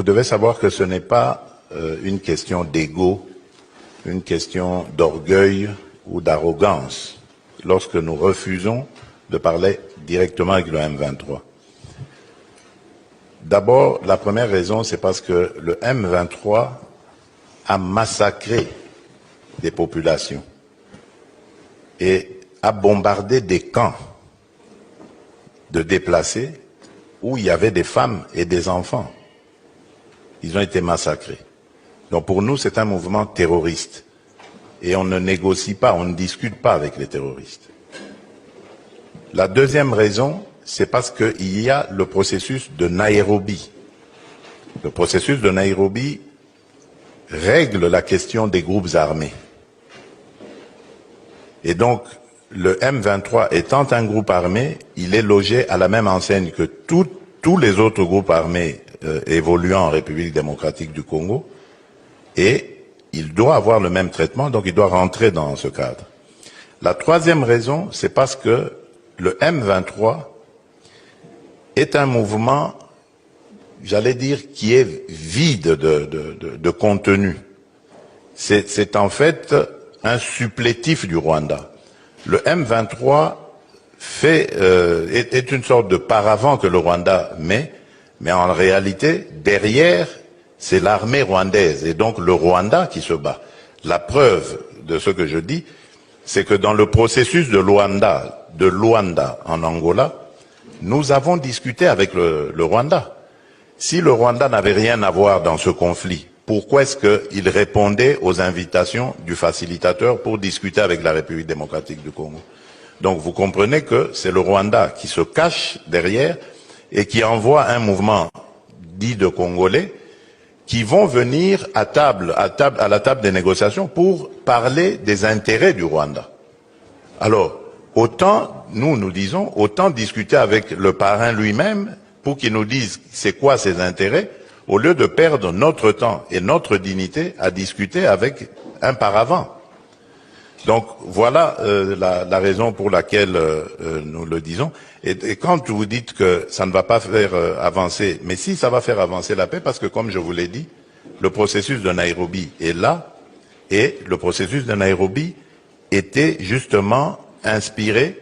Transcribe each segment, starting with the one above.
vous devez savoir que ce n'est pas une question d'ego, une question d'orgueil ou d'arrogance lorsque nous refusons de parler directement avec le M23. D'abord, la première raison, c'est parce que le M23 a massacré des populations et a bombardé des camps de déplacés où il y avait des femmes et des enfants. Ils ont été massacrés. Donc pour nous, c'est un mouvement terroriste. Et on ne négocie pas, on ne discute pas avec les terroristes. La deuxième raison, c'est parce qu'il y a le processus de Nairobi. Le processus de Nairobi règle la question des groupes armés. Et donc, le M23 étant un groupe armé, il est logé à la même enseigne que tous les autres groupes armés évoluant en République démocratique du Congo, et il doit avoir le même traitement, donc il doit rentrer dans ce cadre. La troisième raison, c'est parce que le M23 est un mouvement, j'allais dire, qui est vide de contenu. C'est en fait un supplétif du Rwanda. Le M23 est une sorte de paravent que le Rwanda met, mais en réalité, derrière, c'est l'armée rwandaise et donc le Rwanda qui se bat. La preuve de ce que je dis, c'est que dans le processus de Luanda en Angola, nous avons discuté avec le Rwanda. Si le Rwanda n'avait rien à voir dans ce conflit, pourquoi est-ce qu'il répondait aux invitations du facilitateur pour discuter avec la République démocratique du Congo? Donc vous comprenez que c'est le Rwanda qui se cache derrière et qui envoie un mouvement dit de Congolais qui vont venir à la table des négociations pour parler des intérêts du Rwanda. Alors, autant, nous disons, autant discuter avec le parrain lui-même pour qu'il nous dise c'est quoi ses intérêts, au lieu de perdre notre temps et notre dignité à discuter avec un paravent. Donc voilà la raison pour laquelle nous le disons. Et quand vous dites que ça ne va pas faire avancer, mais si ça va faire avancer la paix, parce que comme je vous l'ai dit, le processus de Nairobi est là, et le processus de Nairobi était justement inspiré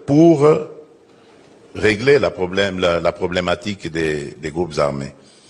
pour régler la problématique des groupes armés.